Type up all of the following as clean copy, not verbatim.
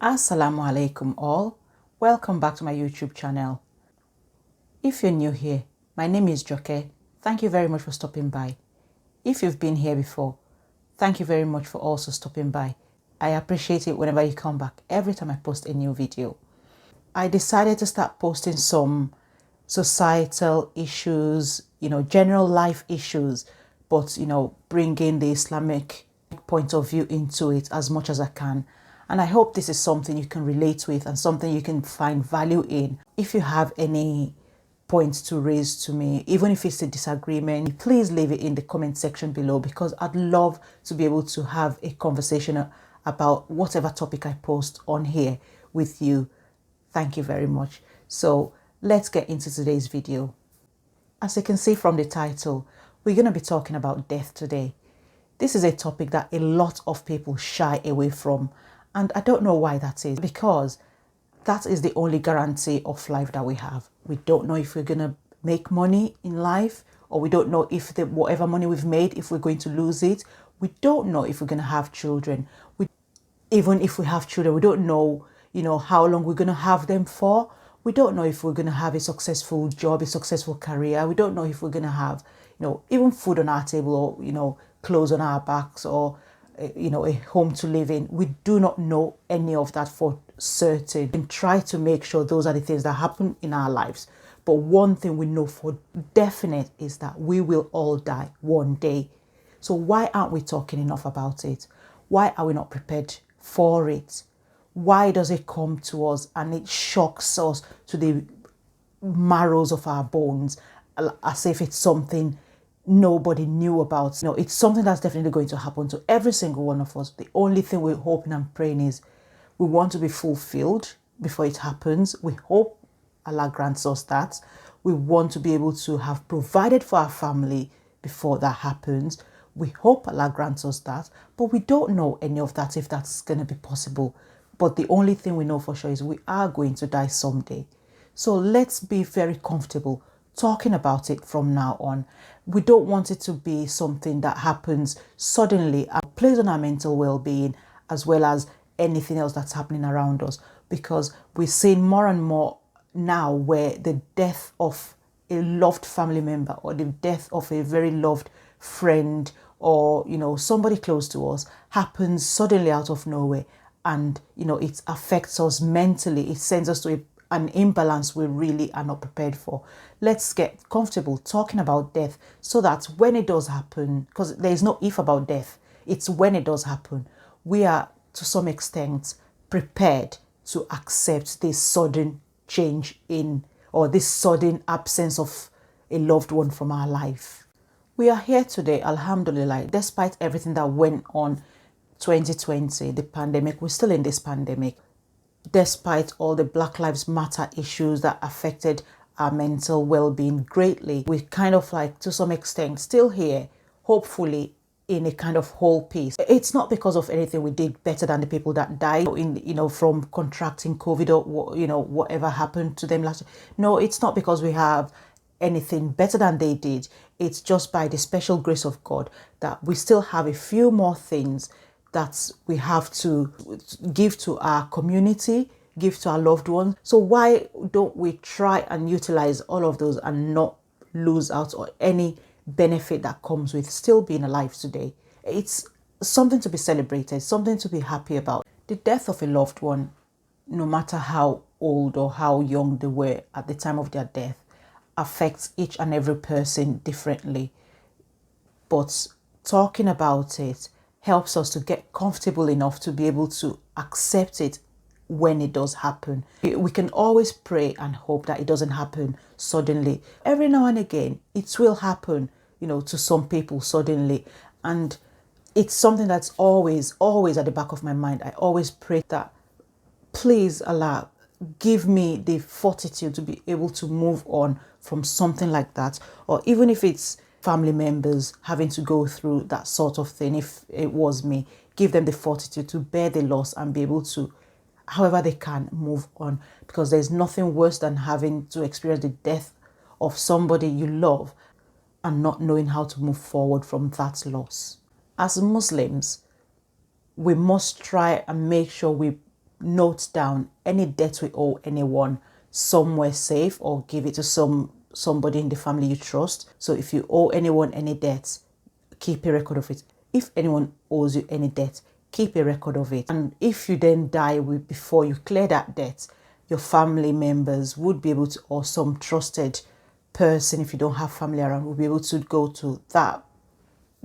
Assalamu alaikum all. Welcome back to my YouTube channel. If you're new here, my name is Joke. Thank you very much for stopping by. If you've been here before, thank you very much for also stopping by. I appreciate it whenever you come back, every time I post a new video. I decided to start posting some societal issues, general life issues, but, bringing the Islamic point of view into it as much as I can. And I hope this is something you can relate with and something you can find value in. If you have any points to raise to me, even if it's a disagreement, please leave it in the comment section below, because I'd love to be able to have a conversation about whatever topic I post on here with you. Thank you very much. So let's get into today's video. As you can see from the title, we're going to be talking about death today. This is a topic that a lot of people shy away from. And I don't know why that is, because that is the only guarantee of life that we have. We don't know if we're going to make money in life, or we don't know if whatever money we've made, if we're going to lose it. We don't know if we're going to have children. Even if we have children, we don't know, how long we're going to have them for. We don't know if we're going to have a successful job, a successful career. We don't know if we're going to have, even food on our table, or, clothes on our backs, or a home to live in. We do not know any of that for certain, and try to make sure those are the things that happen in our lives. But one thing we know for definite is that we will all die one day. So why aren't we talking enough about it? Why are we not prepared for it? Why does it come to us and it shocks us to the marrows of our bones, as if it's something nobody knew about? It's something that's definitely going to happen to every single one of us. The only thing we're hoping and praying is we want to be fulfilled before it happens. We hope Allah grants us that. We want to be able to have provided for our family before that happens. We hope Allah grants us that, but we don't know any of that, if that's going to be possible. But the only thing we know for sure is we are going to die someday. So let's be very comfortable talking about it from now on. We don't want it to be something that happens suddenly and plays on our mental well-being, as well as anything else that's happening around us, because we're seeing more and more now where the death of a loved family member, or the death of a very loved friend, or somebody close to us, happens suddenly out of nowhere, and it affects us mentally. It sends us to an imbalance we really are not prepared for. Let's get comfortable talking about death, so that when it does happen, because there is no if about death, it's when it does happen, we are to some extent prepared to accept this sudden change in, or this sudden absence of a loved one from our life. We are here today, alhamdulillah, despite everything that went on 2020, the pandemic. We're still in this pandemic. Despite all the Black Lives Matter issues that affected our mental well-being greatly, we're kind of like, to some extent, still here, hopefully in a kind of whole piece. It's not because of anything we did better than the people that died from contracting COVID, or whatever happened to them last year. No, it's not because we have anything better than they did. It's just by the special grace of God that we still have a few more things that we have to give to our community, give to our loved ones. So why don't we try and utilize all of those and not lose out on any benefit that comes with still being alive today? It's something to be celebrated, something to be happy about. The death of a loved one, no matter how old or how young they were at the time of their death, affects each and every person differently. But talking about it helps us to get comfortable enough to be able to accept it when it does happen. We can always pray and hope that it doesn't happen suddenly. Every now and again, it will happen, to some people suddenly. And it's something that's always at the back of my mind. I always pray that, please, Allah, give me the fortitude to be able to move on from something like that. Or even if it's family members having to go through that sort of thing, if it was me, give them the fortitude to bear the loss and be able to, however they can, move on. Because there's nothing worse than having to experience the death of somebody you love and not knowing how to move forward from that loss. As Muslims, we must try and make sure we note down any debt we owe anyone somewhere safe, or give it to somebody in the family you trust. So if you owe anyone any debts, keep a record of it. If anyone owes you any debt, keep a record of it. And if you then die before you clear that debt, your family members would be able to, or some trusted person, if you don't have family around, will be able to go to that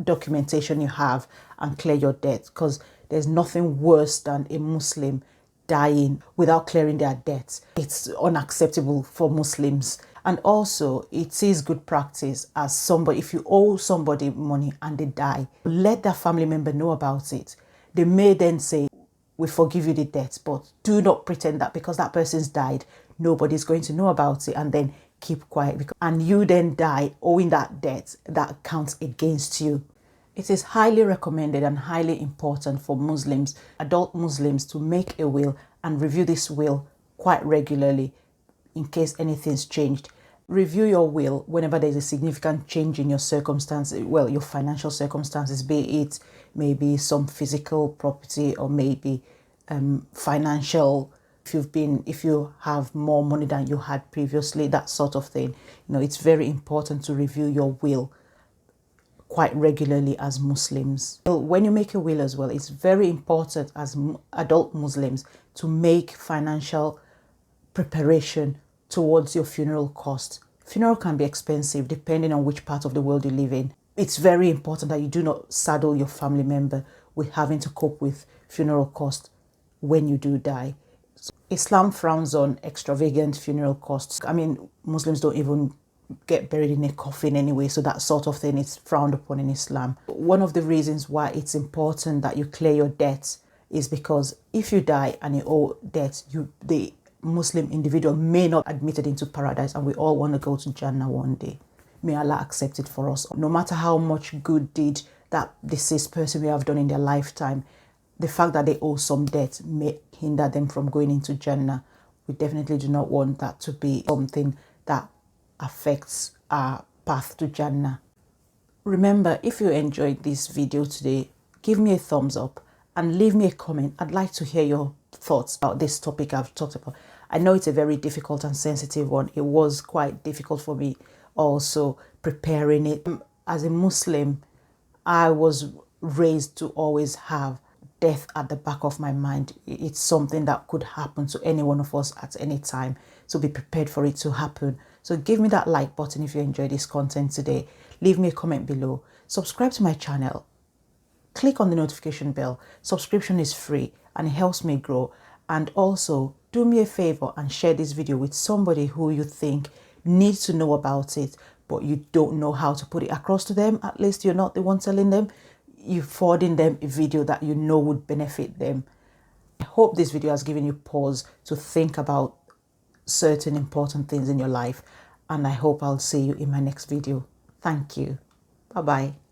documentation you have and clear your debt. Because there's nothing worse than a Muslim dying without clearing their debts. It's unacceptable for Muslims. And also, it is good practice as somebody, if you owe somebody money and they die, let that family member know about it. They may then say, we forgive you the debt, but do not pretend that because that person's died, nobody's going to know about it, and then keep quiet. And you then die owing that debt, that counts against you. It is highly recommended and highly important for Muslims, adult Muslims, to make a will and review this will quite regularly in case anything's changed. Review your will whenever there's a significant change in your circumstances, well, your financial circumstances, be it maybe some physical property or maybe financial, if you have more money than you had previously, that sort of thing. It's very important to review your will quite regularly as Muslims. When you make a will as well, it's very important as adult Muslims to make financial preparation towards your funeral cost. Funeral can be expensive depending on which part of the world you live in. It's very important that you do not saddle your family member with having to cope with funeral cost when you do die. Islam frowns on extravagant funeral costs. I mean, Muslims don't even get buried in a coffin anyway, so that sort of thing is frowned upon in Islam. One of the reasons why it's important that you clear your debts is because if you die and you owe debts, the Muslim individual may not admitted into paradise, and we all want to go to Jannah one day. May Allah accept it for us. No matter how much good deed that deceased person may have done in their lifetime, the fact that they owe some debt may hinder them from going into Jannah. We definitely do not want that to be something that affects our path to Jannah. Remember, if you enjoyed this video today, give me a thumbs up and leave me a comment. I'd like to hear your thoughts about this topic I've talked about. I know it's a very difficult and sensitive one. It was quite difficult for me also preparing it. As a Muslim, I was raised to always have death at the back of my mind. It's something that could happen to any one of us at any time. So be prepared for it to happen. So give me that like button if you enjoyed this content today. Leave me a comment below. Subscribe to my channel. Click on the notification bell. Subscription is free and it helps me grow. And also do me a favor and share this video with somebody who you think needs to know about it, but you don't know how to put it across to them. At least you're not the one telling them. You're forwarding them a video that you know would benefit them. I hope this video has given you pause to think about certain important things in your life, and I hope I'll see you in my next video. Thank you. Bye-bye.